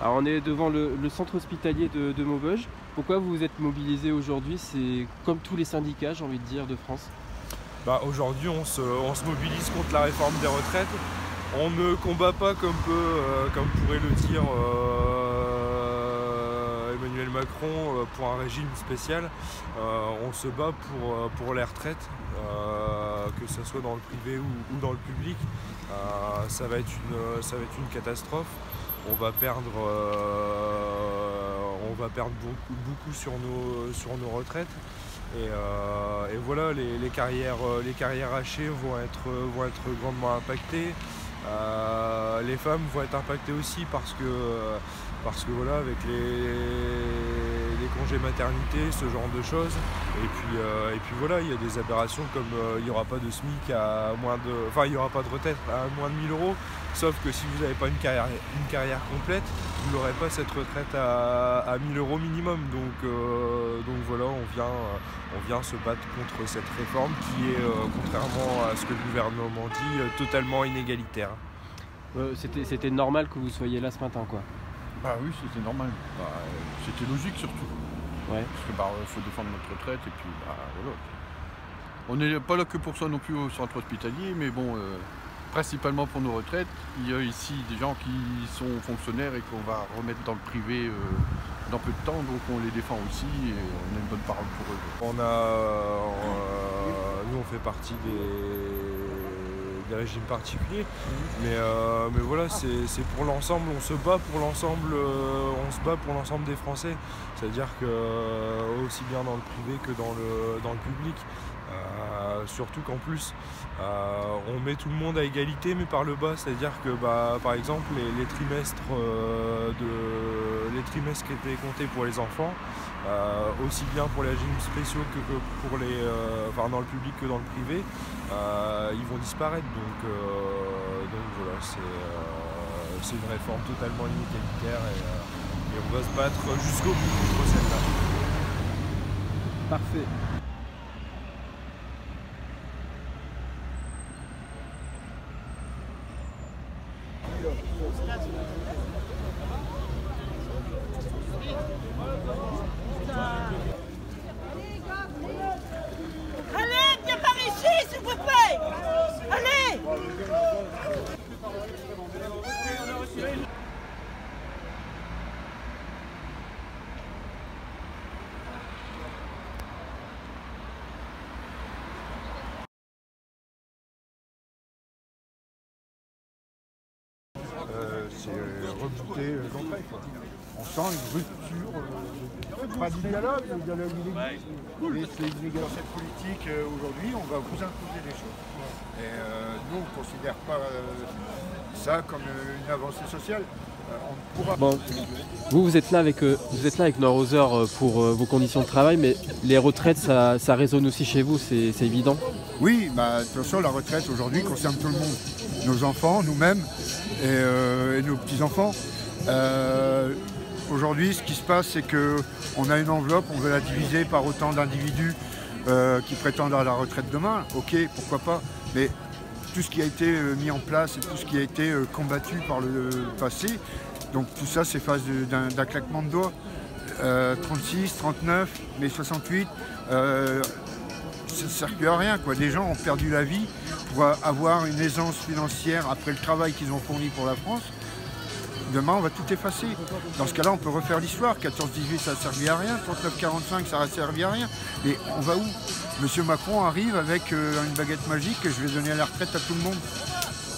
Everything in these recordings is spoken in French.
Alors on est devant le centre hospitalier de Maubeuge. Pourquoi vous vous êtes mobilisé aujourd'hui? C'est comme tous les syndicats, j'ai envie de dire, de France. Aujourd'hui, on se mobilise contre la réforme des retraites. On ne combat pas comme pourrait le dire Emmanuel Macron pour un régime spécial. On se bat pour les retraites, que ce soit dans le privé ou dans le public. Ça va être une catastrophe. On va perdre beaucoup sur nos retraites. Et voilà, les carrières hachées vont être grandement impactées. Les femmes vont être impactées aussi parce que voilà, avec les congés maternité, ce genre de choses. Et puis voilà, il y a des aberrations comme il n'y aura pas de SMIC il n'y aura pas de retraite à moins de 1000 €. Sauf que si vous n'avez pas une carrière complète, vous n'aurez pas cette retraite à 1000 € minimum. Donc voilà, on vient se battre contre cette réforme qui est, contrairement à ce que le gouvernement dit, totalement inégalitaire. C'était normal que vous soyez là ce matin, quoi. Bah oui, c'était normal. C'était logique surtout. Ouais. Parce que faut défendre notre retraite et puis voilà. On n'est pas là que pour ça non plus au centre hospitalier, mais bon, principalement pour nos retraites. Il y a ici des gens qui sont fonctionnaires et qu'on va remettre dans le privé dans peu de temps, donc on les défend aussi et on a une bonne parole pour eux. Nous on fait partie des régimes particuliers, mais voilà, c'est pour l'ensemble, on se bat pour l'ensemble des Français, c'est-à-dire que aussi bien dans le privé que dans le public. Surtout qu'en plus on met tout le monde à égalité mais par le bas, c'est-à-dire que par exemple les trimestres qui étaient comptés pour les enfants, aussi bien pour les régimes spéciaux que pour dans le public que dans le privé, ils vont disparaître, donc voilà, c'est une réforme totalement inégalitaire et on va se battre jusqu'au bout contre celle-là. Parfait. Allez, viens par ici, s'il vous plaît. Allez. C'est rebooter l'entrée, quoi. On sent une rupture, pas de dialogue, le dialogue il existe. Dans cette politique aujourd'hui, on va vous imposer des choses. Et nous, on ne considère pas ça comme une avancée sociale. On ne pourra Bon, vous êtes là avec Noirother pour vos conditions de travail, mais les retraites, ça résonne aussi chez vous, c'est évident. Oui, de toute façon, la retraite aujourd'hui concerne tout le monde. Nos enfants, nous-mêmes et nos petits-enfants. Aujourd'hui, ce qui se passe, c'est qu'on a une enveloppe, on veut la diviser par autant d'individus qui prétendent à la retraite demain. Ok, pourquoi pas, mais tout ce qui a été mis en place et tout ce qui a été combattu par le passé, donc tout ça, c'est phase d'un claquement de doigts. 36, 39, mais 68, ça ne sert plus à rien, quoi. Les gens ont perdu la vie pour avoir une aisance financière après le travail qu'ils ont fourni pour la France. Demain, on va tout effacer. Dans ce cas-là, on peut refaire l'histoire. 14-18, ça ne servi à rien. 39-45, ça ne servi à rien. Et on va où? Monsieur Macron arrive avec une baguette magique et je vais donner la retraite à tout le monde.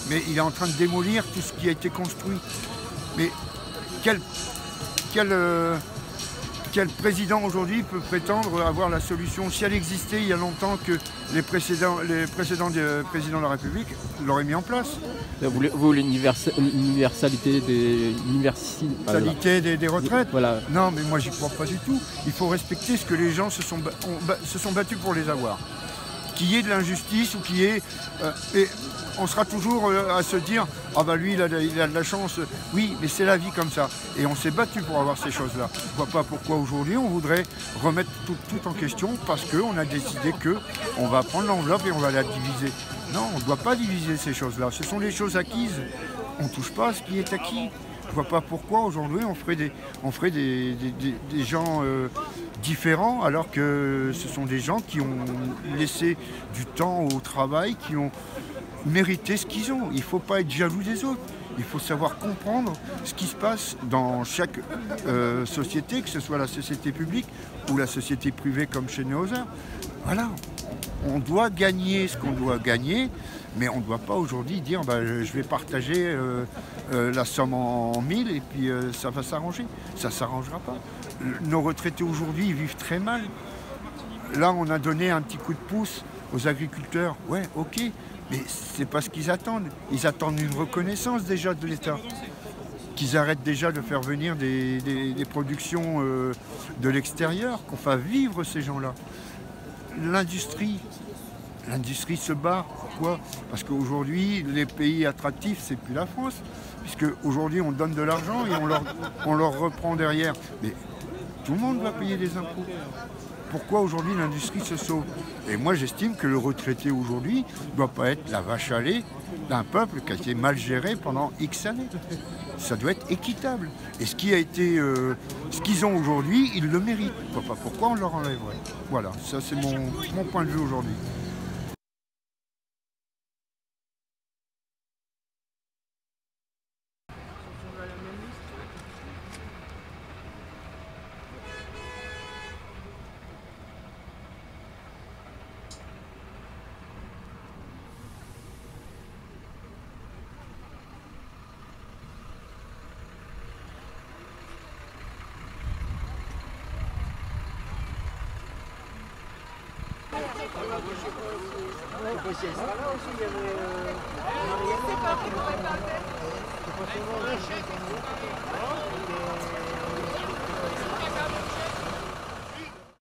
Mais il est en train de démolir tout ce qui a été construit. Mais quel président aujourd'hui peut prétendre avoir la solution, si elle existait il y a longtemps, que les précédents présidents de la République l'auraient mis en place? Vous, l'universalité des retraites? Voilà. Non, mais moi j'y crois pas du tout. Il faut respecter ce que les gens se sont battus pour les avoir. Qu'il y ait de l'injustice ou qu'il y ait... et on sera toujours à se dire « Ah bah lui, il a de la chance ». Oui, mais c'est la vie comme ça. Et on s'est battu pour avoir ces choses-là. Je ne vois pas pourquoi aujourd'hui on voudrait remettre tout en question parce qu'on a décidé qu'on va prendre l'enveloppe et on va la diviser. Non, on ne doit pas diviser ces choses-là. Ce sont les choses acquises. On ne touche pas à ce qui est acquis. Je vois pas pourquoi aujourd'hui on ferait des gens différents alors que ce sont des gens qui ont laissé du temps au travail, qui ont mérité ce qu'ils ont. Il ne faut pas être jaloux des autres. Il faut savoir comprendre ce qui se passe dans chaque société, que ce soit la société publique ou la société privée comme chez Neoser. Voilà, on doit gagner ce qu'on doit gagner, mais on ne doit pas aujourd'hui dire je vais partager la somme en 1000 et puis ça va s'arranger. Ça ne s'arrangera pas. Nos retraités aujourd'hui ils vivent très mal. Là, on a donné un petit coup de pouce aux agriculteurs. Ouais, ok. Mais c'est pas ce qu'ils attendent. Ils attendent une reconnaissance déjà de l'État. Qu'ils arrêtent déjà de faire venir des productions de l'extérieur, qu'on fasse vivre ces gens-là. L'industrie se bat. Pourquoi? Parce qu'aujourd'hui, les pays attractifs, c'est plus la France. Puisque aujourd'hui, on donne de l'argent et on leur reprend derrière. Mais tout le monde va payer des impôts. Pourquoi aujourd'hui l'industrie se sauve? Et moi j'estime que le retraité aujourd'hui ne doit pas être la vache à lait d'un peuple qui a été mal géré pendant X années. Ça doit être équitable. Et ce qu'ils ont aujourd'hui, ils le méritent. Je ne vois pas pourquoi on leur enlèverait. Voilà, ça c'est mon point de vue aujourd'hui. C'est pas